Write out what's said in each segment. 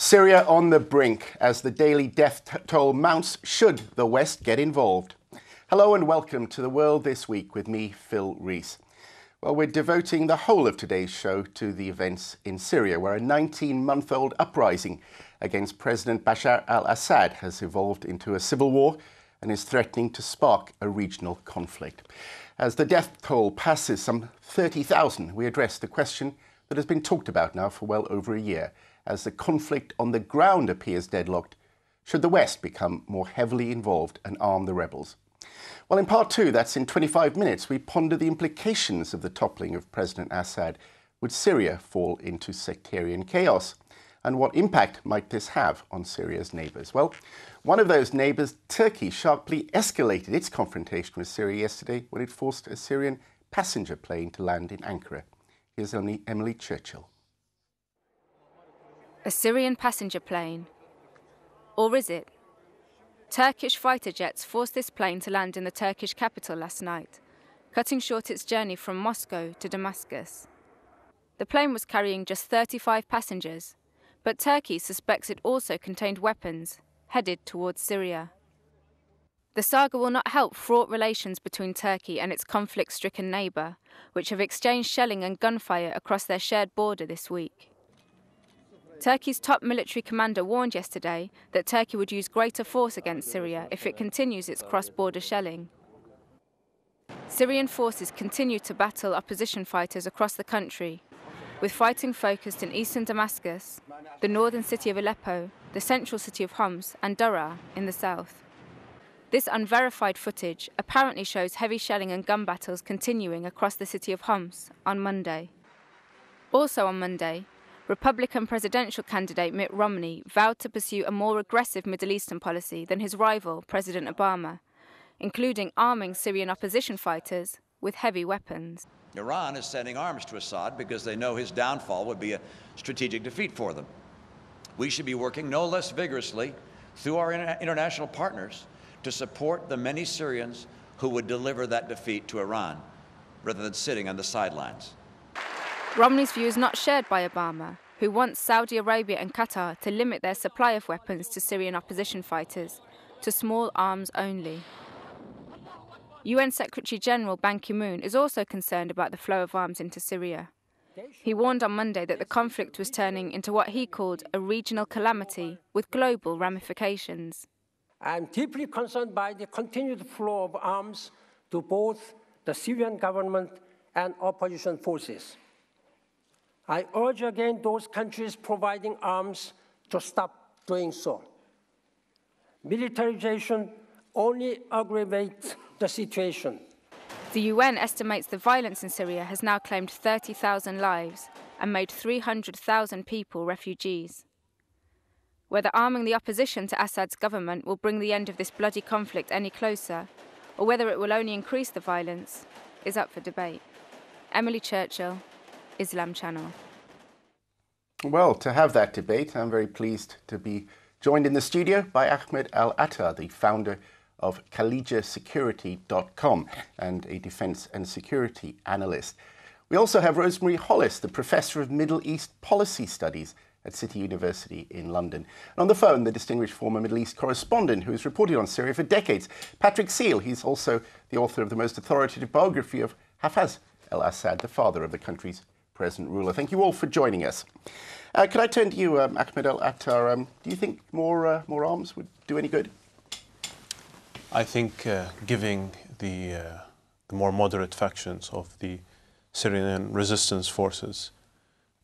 Syria on the brink as the daily death toll mounts should the West get involved. Hello and welcome to The World This Week with me, Phil Rees. Well, we're devoting the whole of today's show to the events in Syria, where a 19-month-old uprising against President Bashar al-Assad has evolved into a civil war and is threatening to spark a regional conflict. As the death toll passes some 30,000, we address the question that has been talked about now for well over a year. As the conflict on the ground appears deadlocked, should the West become more heavily involved and arm the rebels? Well, in part two, that's in 25 minutes, we ponder the implications of the toppling of President Assad. Would Syria fall into sectarian chaos? And what impact might this have on Syria's neighbours? Well, one of those neighbours, Turkey, sharply escalated its confrontation with Syria yesterday when it forced a Syrian passenger plane to land in Ankara. Here's Emily Churchill. A Syrian passenger plane. Or is it? Turkish fighter jets forced this plane to land in the Turkish capital last night, cutting short its journey from Moscow to Damascus. The plane was carrying just 35 passengers, but Turkey suspects it also contained weapons headed towards Syria. The saga will not help fraught relations between Turkey and its conflict-stricken neighbour, which have exchanged shelling and gunfire across their shared border this week. Turkey's top military commander warned yesterday that Turkey would use greater force against Syria if it continues its cross-border shelling. Syrian forces continue to battle opposition fighters across the country, with fighting focused in eastern Damascus, the northern city of Aleppo, the central city of Homs, and Daraa in the south. This unverified footage apparently shows heavy shelling and gun battles continuing across the city of Homs on Monday. Also on Monday, Republican presidential candidate Mitt Romney vowed to pursue a more aggressive Middle Eastern policy than his rival, President Obama, including arming Syrian opposition fighters with heavy weapons. Iran is sending arms to Assad because they know his downfall would be a strategic defeat for them. We should be working no less vigorously through our international partners to support the many Syrians who would deliver that defeat to Iran, rather than sitting on the sidelines. Romney's view is not shared by Obama, who wants Saudi Arabia and Qatar to limit their supply of weapons to Syrian opposition fighters to small arms only. UN Secretary-General Ban Ki-moon is also concerned about the flow of arms into Syria. He warned on Monday that the conflict was turning into what he called a regional calamity with global ramifications. I am deeply concerned by the continued flow of arms to both the Syrian government and opposition forces. I urge again those countries providing arms to stop doing so. Militarization only aggravates the situation. The UN estimates the violence in Syria has now claimed 30,000 lives and made 300,000 people refugees. Whether arming the opposition to Assad's government will bring the end of this bloody conflict any closer, or whether it will only increase the violence, is up for debate. Emily Churchill, Islam Channel. Well, to have that debate, I'm very pleased to be joined in the studio by Ahmed Al-Attar, the founder of KhalijaSecurity.com and a defence and security analyst. We also have Rosemary Hollis, the Professor of Middle East Policy Studies at City University in London. And on the phone, the distinguished former Middle East correspondent who has reported on Syria for decades, Patrick Searle. He's also the author of the most authoritative biography of Hafez al-Assad, the father of the country's present ruler. Thank you all for joining us. Could I turn to you, Ahmed Al-Attar? Do you think more arms would do any good? I think giving the more moderate factions of the Syrian resistance forces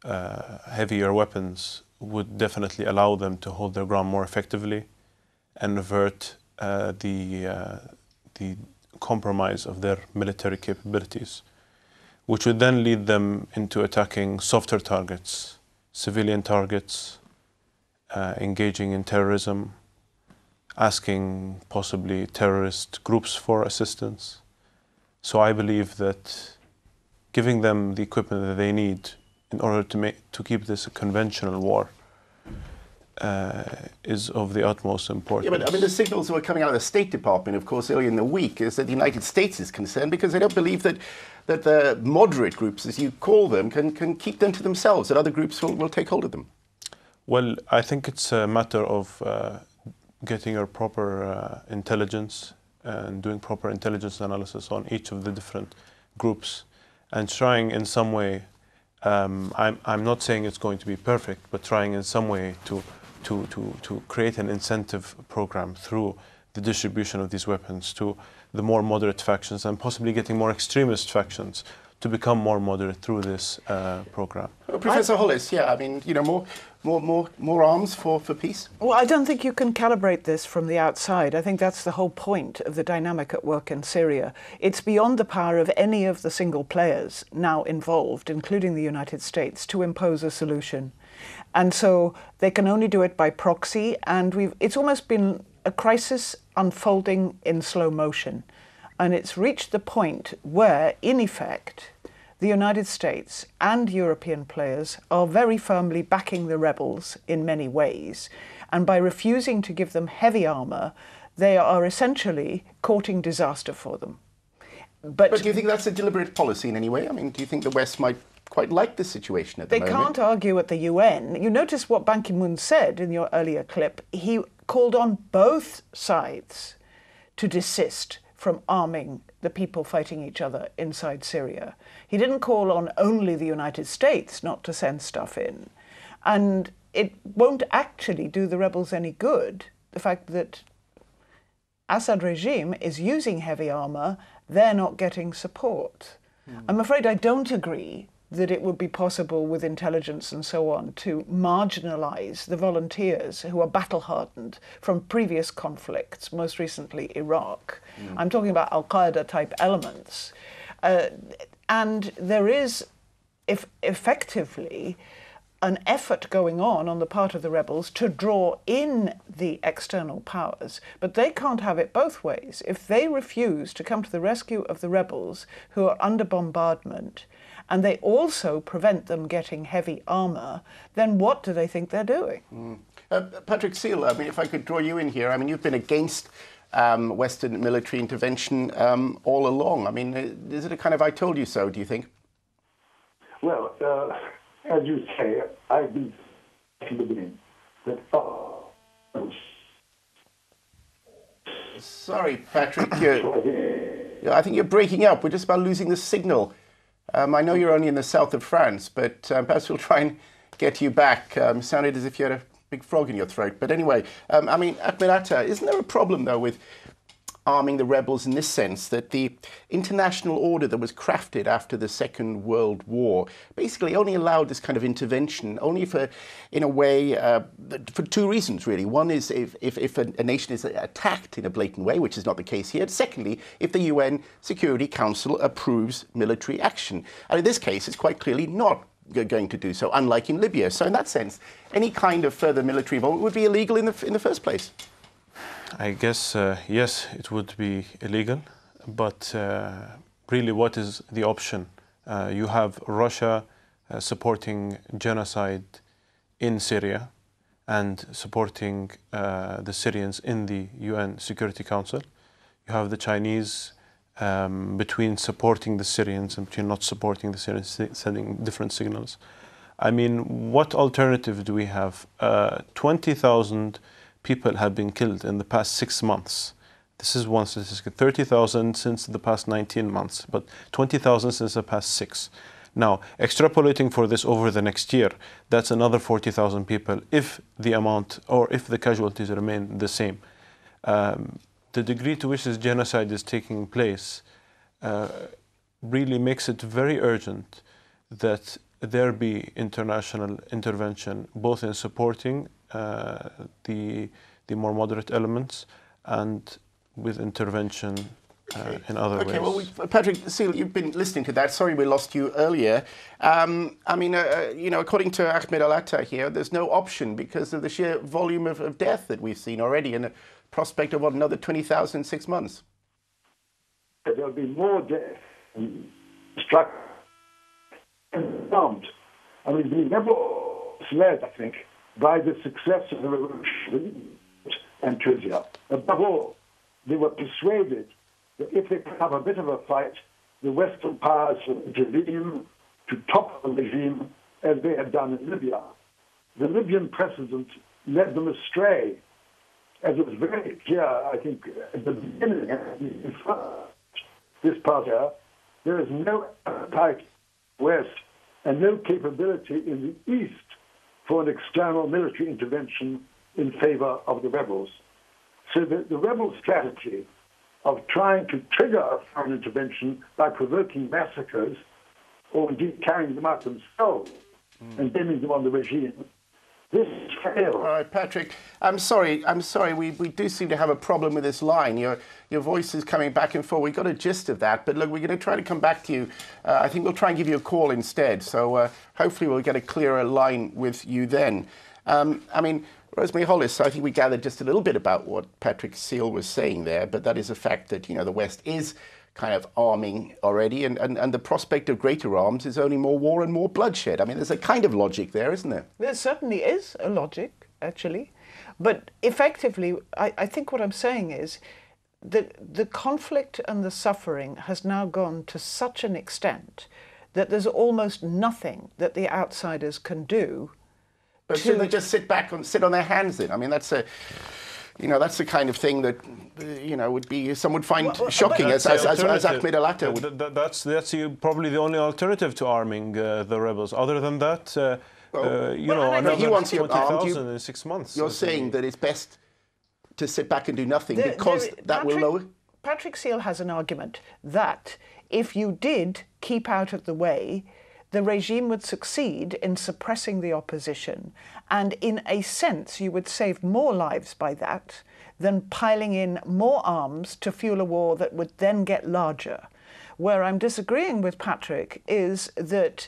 heavier weapons would definitely allow them to hold their ground more effectively and avert the compromise of their military capabilities, which would then lead them into attacking softer targets, civilian targets, engaging in terrorism, asking possibly terrorist groups for assistance. So I believe that giving them the equipment that they need in order to keep this a conventional war is of the utmost importance. Yeah, but I mean, the signals that were coming out of the State Department, of course, earlier in the week, is that the United States is concerned because they don't believe that the moderate groups, as you call them, can keep them to themselves, that other groups will take hold of them. Well, I think it's a matter of getting a proper intelligence and doing proper intelligence analysis on each of the different groups and trying in some way, I'm not saying it's going to be perfect, but trying in some way to create an incentive program through the distribution of these weapons to the more moderate factions and possibly getting more extremist factions to become more moderate through this program. Professor Hollis, yeah, I mean, you know, more arms for peace? Well, I don't think you can calibrate this from the outside. I think that's the whole point of the dynamic at work in Syria. It's beyond the power of any of the single players now involved, including the United States, to impose a solution. And so they can only do it by proxy, and it's almost been a crisis unfolding in slow motion. And it's reached the point where, in effect, the United States and European players are very firmly backing the rebels in many ways. And by refusing to give them heavy armour, they are essentially courting disaster for them. But do you think that's a deliberate policy in any way? I mean, do you think the West might quite like this situation at the moment? They can't argue at the UN. You notice what Ban Ki-moon said in your earlier clip. He called on both sides to desist from arming the people fighting each other inside Syria. He didn't call on only the United States not to send stuff in. And it won't actually do the rebels any good, the fact that Assad regime is using heavy armour, they're not getting support. I'm afraid I don't agree that it would be possible with intelligence and so on to marginalise the volunteers who are battle-hardened from previous conflicts, most recently Iraq. I'm talking about Al-Qaeda type elements. And there is effectively an effort going on the part of the rebels to draw in the external powers, but they can't have it both ways. If they refuse to come to the rescue of the rebels who are under bombardment, and they also prevent them getting heavy armour, then what do they think they're doing? Patrick Searle, I mean, if I could draw you in here, I mean, you've been against Western military intervention all along. I mean, is it a kind of I told you so, do you think? Well, as you say, I've been in the beginning that Sorry, Patrick, I think you're breaking up. We're just about losing the signal. I know you're only in the south of France, but perhaps we'll try and get you back. Sounded as if you had a big frog in your throat. But anyway, I mean, Ahmed Al-Attar, isn't there a problem, though, with arming the rebels in this sense, that the international order that was crafted after the Second World War basically only allowed this kind of intervention only for, in a way, for two reasons, really. One is if a nation is attacked in a blatant way, which is not the case here. Secondly, if the UN Security Council approves military action. And in this case, it's quite clearly not going to do so, unlike in Libya. So in that sense, any kind of further military involvement would be illegal in the first place. I guess, yes, it would be illegal, but really what is the option? You have Russia supporting genocide in Syria and supporting the Syrians in the UN Security Council. You have the Chinese between supporting the Syrians and between not supporting the Syrians, sending different signals. I mean, what alternative do we have? 20,000 people have been killed in the past 6 months. This is one statistic. 30,000 since the past 19 months, but 20,000 since the past 6. Now, extrapolating for this over the next year, that's another 40,000 people if the amount or if the casualties remain the same. The degree to which this genocide is taking place really makes it very urgent that there be international intervention, both in supporting the more moderate elements and with intervention in other ways. Okay, well, Patrick Searle, you've been listening to that. Sorry we lost you earlier. I mean, you know, according to Ahmed Al-Attar here, there's no option because of the sheer volume of death that we've seen already and the prospect of, what, another 20,000 in 6 months. There'll be more death struck and bombed. I mean, we never led, I think, by the success of the revolution and Tunisia. Above all, they were persuaded that if they could have a bit of a fight, the Western powers would intervene to topple the regime as they had done in Libya. the Libyan precedent led them astray. As it was very clear, I think, at the beginning, in this part here, there is no appetite west and no capability in the east for an external military intervention in favor of the rebels. So the rebel strategy of trying to trigger a foreign intervention by provoking massacres or indeed carrying them out themselves and blaming them on the regime, this failed. All right, Patrick, I'm sorry. We do seem to have a problem with this line. Your voice is coming back and forth. We got a gist of that, but look, we're going to try to come back to you. I think we'll try and give you a call instead. So hopefully we'll get a clearer line with you then. I mean, Rosemary, Hollis, I think we gathered just a little bit about what Patrick Searle was saying there, but that is a fact that, you know, the West is kind of arming already, and the prospect of greater arms is only more war and more bloodshed. I mean, there's a kind of logic there, isn't there? There certainly is a logic, actually. But effectively, I think what I'm saying is that the conflict and the suffering has now gone to such an extent that there's almost nothing that the outsiders can do. But should they just sit back and sit on their hands then? I mean, that's a... You know, that's the kind of thing that, you know, would be some would find shocking, as Ahmed Al-Attar would. That's probably the only alternative to arming the rebels. Other than that, you know, another 20,000 in 6 months. You're saying that it's best to sit back and do nothing because that will lower... Patrick Searle has an argument that if you did keep out of the way, the regime would succeed in suppressing the opposition, and in a sense you would save more lives by that than piling in more arms to fuel a war that would then get larger. Where I'm disagreeing with Patrick is that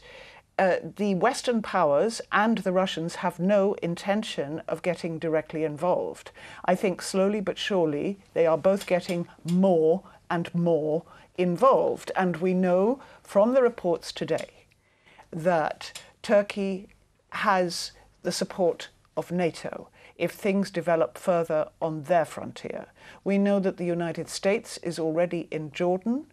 the Western powers and the Russians have no intention of getting directly involved. I think slowly but surely they are both getting more and more involved, and we know from the reports today that Turkey has the support of NATO if things develop further on their frontier. We know that the United States is already in Jordan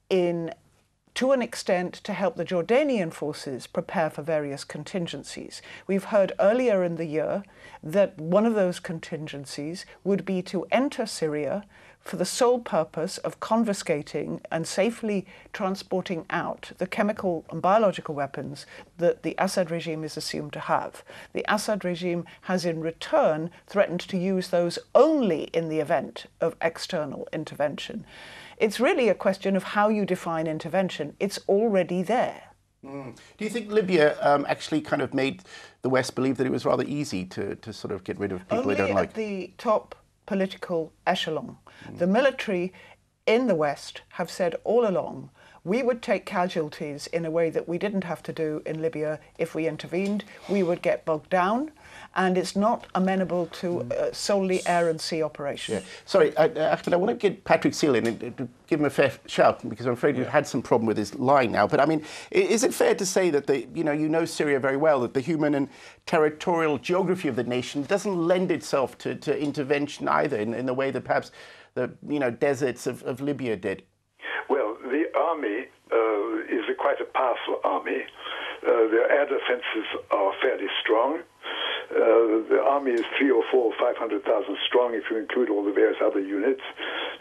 to an extent to help the Jordanian forces prepare for various contingencies. We've heard earlier in the year that one of those contingencies would be to enter Syria for the sole purpose of confiscating and safely transporting out the chemical and biological weapons that the Assad regime is assumed to have. The Assad regime has in return threatened to use those only in the event of external intervention. It's really a question of how you define intervention. It's already there. Do you think Libya actually kind of made the West believe that it was rather easy to sort of get rid of people they don't like? At the top political echelon. The military in the West have said all along, we would take casualties in a way that we didn't have to do in Libya if we intervened. We would get bogged down, and it's not amenable to solely air and sea operations. Yeah. Sorry, Ahmed, I want to get Patrick Searle in and to give him a fair shout, because I'm afraid we've had some problem with his line now. But I mean, is it fair to say that you know Syria very well, that the human and territorial geography of the nation doesn't lend itself to intervention either in the way that perhaps the deserts of Libya did? Well, the army is quite a powerful army. Their air defenses are fairly strong. The army is 300,000 or 400,000 or 500,000 strong if you include all the various other units.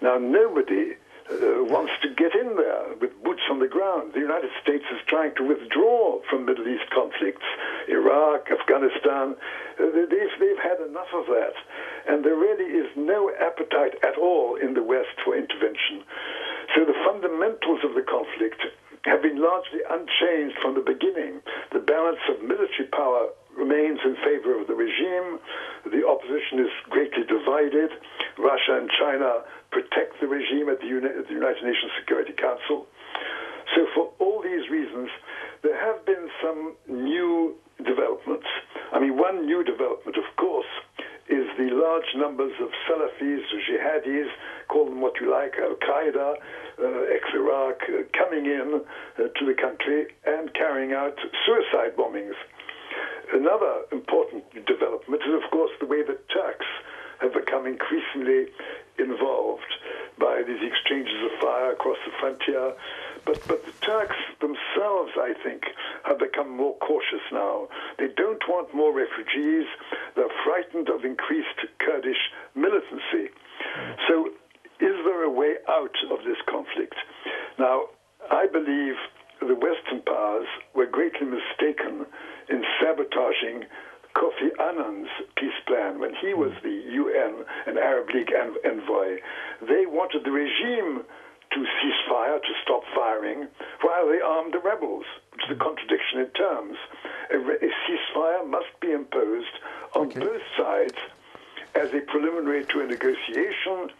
Now, nobody wants to get in there with boots on the ground. The United States is trying to withdraw from Middle East conflicts. Iraq, Afghanistan, they've had enough of that. And there really is no appetite at all in the West for intervention. So the fundamentals of the conflict have been largely unchanged from the beginning. The balance of military power remains in favor of the regime. The opposition is greatly divided. Russia and China protect the regime at the United Nations Security Council. So for all these reasons, there have been some new developments. I mean, one new development, of course, is the large numbers of Salafis, jihadis, call them what you like, Al-Qaeda, ex-Iraq, coming in to the country and carrying out suicide bombings. Another important development is, of course, the way that Turks have become increasingly involved by these exchanges of fire across the frontier. But the Turks themselves themselves, I think, have become more cautious now. They don't want more refugees. They're frightened of increased Kurdish militancy. So is there a way out of this conflict? Now, I believe the Western powers were greatly mistaken in sabotaging Kofi Annan's peace plan when he was the UN and Arab League envoy. They wanted the regime to cease fire, to stop firing, while they armed the rebels, which is a contradiction in terms. A ceasefire must be imposed on both sides as a preliminary to a negotiation,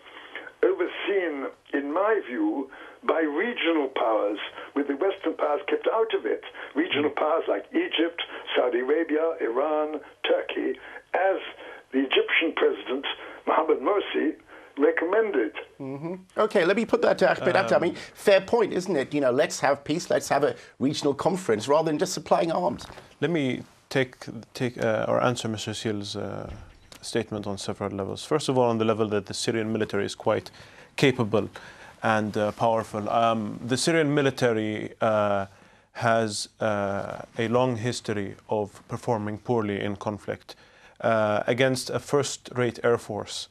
overseen, in my view, by regional powers, with the Western powers kept out of it. Regional powers like Egypt, Saudi Arabia, Iran, Turkey, as the Egyptian president, Mohamed Morsi, recommended. Okay, let me put that to Ahmed Al-Attar. I mean, fair point, isn't it? You know, let's have peace, let's have a regional conference rather than just supplying arms. Let me take or answer Mr. Searle's statement on several levels. First of all, on the level that the Syrian military is quite capable and powerful. The Syrian military has a long history of performing poorly in conflict against a first-rate air force,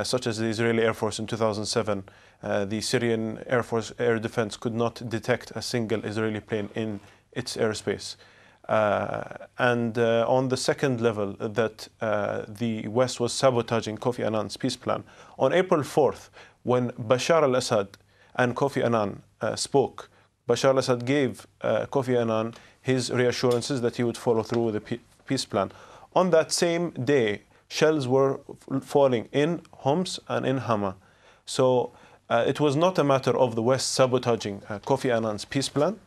such as the Israeli Air Force in 2007. The Syrian Air Force air defense could not detect a single Israeli plane in its airspace. And on the second level, that the West was sabotaging Kofi Annan's peace plan. On April 4th, when Bashar al-Assad and Kofi Annan spoke, Bashar al-Assad gave Kofi Annan his reassurances that he would follow through with the peace plan. On that same day, shells were falling in Homs and in Hama. So it was not a matter of the West sabotaging Kofi Annan's peace plan.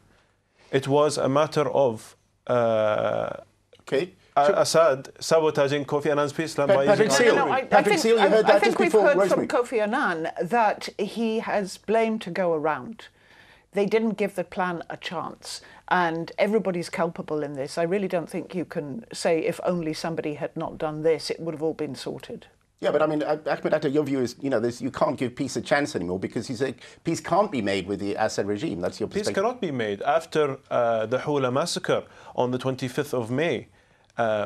It was a matter of Assad sabotaging Kofi Annan's peace plan by Patrick using Searle. Patrick Searle, you heard that just before. I think we've heard Rosemary. from Kofi Annan that he has blame to go around. They didn't give the plan a chance, and everybody's culpable in this. I really don't think you can say if only somebody had not done this, it would have all been sorted. Yeah, but I mean, Ahmed Al-Attar, your view is, you know, you can't give peace a chance anymore because you say peace can't be made with the Assad regime. That's your perspective. Peace cannot be made after the Hula massacre on the 25th of May,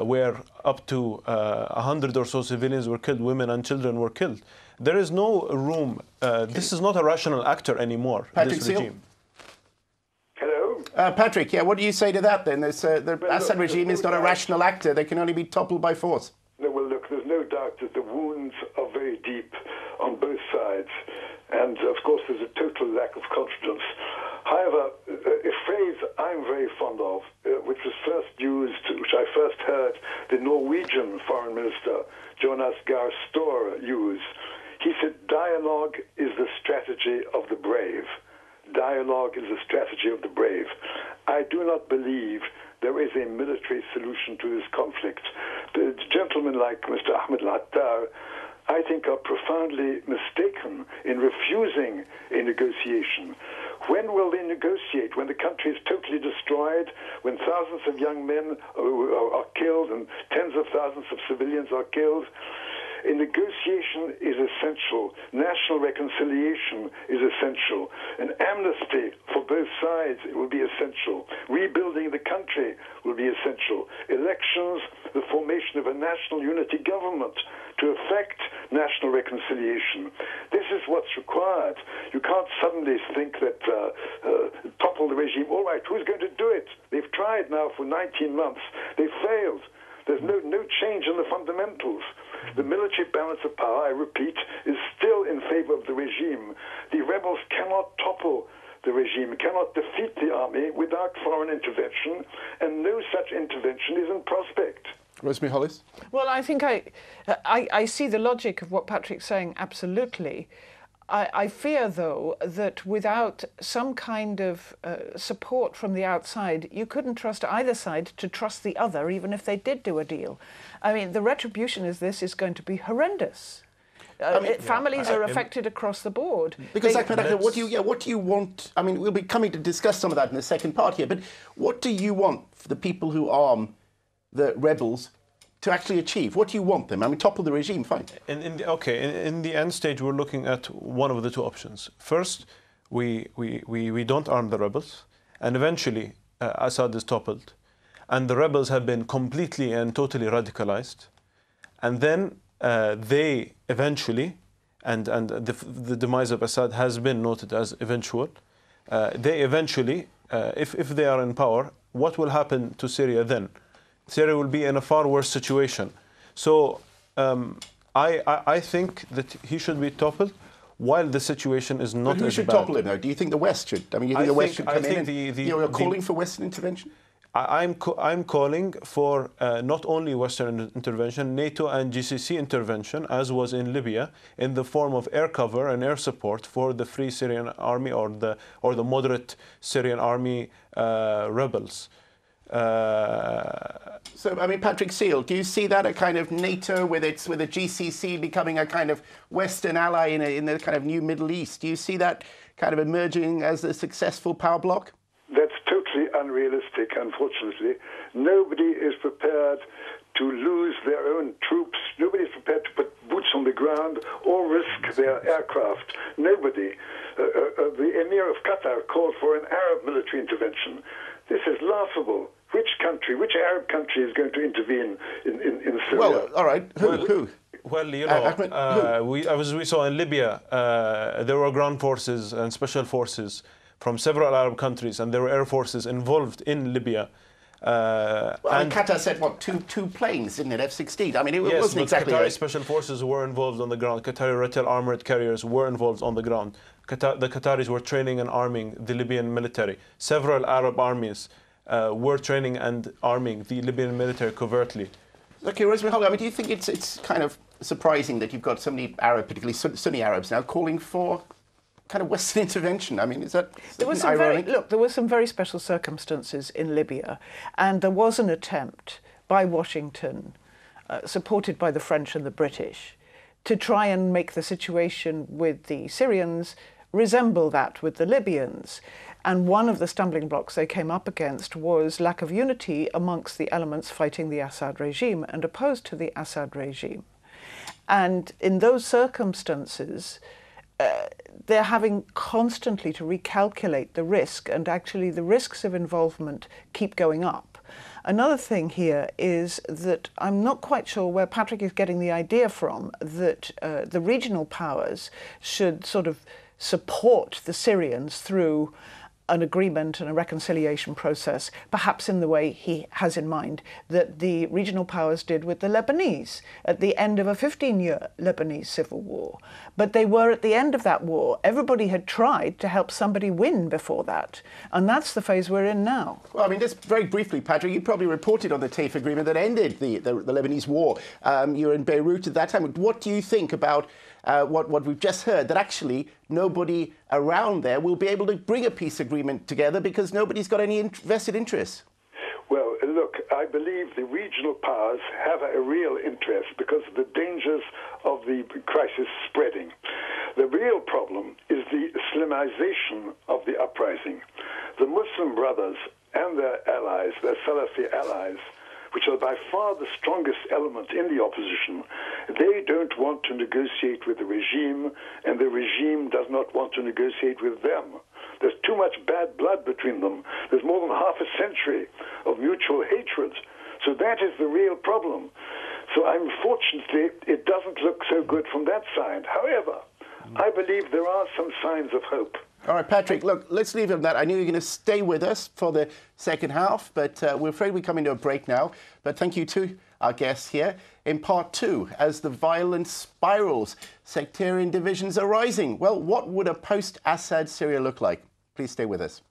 where up to 100 or so civilians were killed, women and children were killed. There is no room. This is not a rational actor anymore, Patrick this regime. Hello? Patrick, yeah, what do you say to that then? The Assad regime is not a rational actor. They can only be toppled by force. No, well, look, there's no doubt that the wounds are very deep on both sides. And, of course, there's a total lack of confidence. However, a phrase I'm very fond of, which was first used, which I first heard the Norwegian Foreign Minister, Jonas Gahr Store, use. He said, dialogue is the strategy of the brave. Dialogue is the strategy of the brave. I do not believe there is a military solution to this conflict. The gentlemen like Mr. Ahmed Al-Attar, I think, are profoundly mistaken in refusing a negotiation. When will they negotiate? When the country is totally destroyed, when thousands of young men are killed and tens of thousands of civilians are killed? A negotiation is essential. National reconciliation is essential. An amnesty for both sides will be essential. Rebuilding the country will be essential. Elections, the formation of a national unity government to effect national reconciliation. This is what's required. You can't suddenly think that topple the regime. All right, who's going to do it? They've tried now for 19 months. They've failed. There's no change in the fundamentals. The military balance of power, I repeat, is still in favor of the regime. The rebels cannot topple the regime, cannot defeat the army without foreign intervention, and no such intervention is in prospect. Rosemary, Hollis? Well, I think I see the logic of what Patrick's saying, absolutely. I fear, though, that without some kind of support from the outside, you couldn't trust either side to trust the other, even if they did do a deal. I mean, the retribution of this is going to be horrendous. Families are affected across the board. Because, what do you want? I mean, we'll be coming to discuss some of that in the second part here, but what do you want for the people who arm the rebels to actually achieve? What do you want them? I mean, topple the regime, fine. In the end stage, we're looking at one of the two options. First, we don't arm the rebels, and eventually Assad is toppled, and the rebels have been completely and totally radicalized, and then they eventually, and the demise of Assad has been noted as eventual, they eventually, if they are in power, what will happen to Syria then? Syria will be in a far worse situation. So I think that he should be toppled while the situation is not as bad. Who should topple him, though? Do you think the West should? I mean, you think the West should come in? You're calling for Western intervention? I'm calling for not only Western intervention, NATO and GCC intervention, as was in Libya, in the form of air cover and air support for the Free Syrian Army or the moderate Syrian Army rebels. So, I mean, Patrick Searle, do you see that a kind of NATO with the GCC becoming a kind of Western ally in the kind of new Middle East? Do you see that kind of emerging as a successful power bloc? That's totally unrealistic, unfortunately. Nobody is prepared to lose their own troops. Nobody is prepared to put boots on the ground or risk their aircraft. Nobody. The Emir of Qatar called for an Arab military intervention. This is laughable. Which country, which Arab country is going to intervene in Syria? Well, all right. Who? Well, you know, as we saw in Libya, there were ground forces and special forces from several Arab countries, and there were air forces involved in Libya. And Qatar said, what, two planes, didn't it, F-16? I mean, it wasn't exactly... Qatari special forces were involved on the ground. Qatari Ratel armored carriers were involved on the ground. The Qataris were training and arming the Libyan military. Several Arab armies were training and arming the Libyan military covertly. Okay, Rosemary, I mean, do you think it's kind of surprising that you've got so many Arab, particularly Sunni Arabs now, calling for kind of Western intervention? I mean, is that ironic? There were some very special circumstances in Libya, and there was an attempt by Washington, supported by the French and the British, to try and make the situation with the Syrians resemble that with the Libyans. And one of the stumbling blocks they came up against was lack of unity amongst the elements fighting the Assad regime and opposed to the Assad regime. And in those circumstances, they're having constantly to recalculate the risk, and actually the risks of involvement keep going up. Another thing here is that I'm not quite sure where Patrick is getting the idea from that the regional powers should sort of support the Syrians through an agreement and a reconciliation process, perhaps in the way he has in mind that the regional powers did with the Lebanese at the end of a 15-year Lebanese civil war. But they were at the end of that war. Everybody had tried to help somebody win before that. And that's the phase we're in now. Well, I mean, just very briefly, Patrick, you probably reported on the TAFE agreement that ended the Lebanese war. You were in Beirut at that time. What do you think about what we've just heard, that actually nobody around there will be able to bring a peace agreement together because nobody's got any vested interests? Well, look, I believe the regional powers have a real interest because of the dangers of the crisis spreading. The real problem is the Islamization of the uprising. The Muslim Brothers and their allies, their Salafi allies, which are by far the strongest element in the opposition, they don't want to negotiate with the regime, and the regime does not want to negotiate with them. There's too much bad blood between them. There's more than half a century of mutual hatred. So that is the real problem. So unfortunately, it doesn't look so good from that side. However, I believe there are some signs of hope. All right, Patrick, look, let's leave it at that. I knew you were going to stay with us for the second half, but we're afraid we're coming to a break now. But thank you to our guests here. In part two, as the violence spirals, sectarian divisions are rising. Well, what would a post-Assad Syria look like? Please stay with us.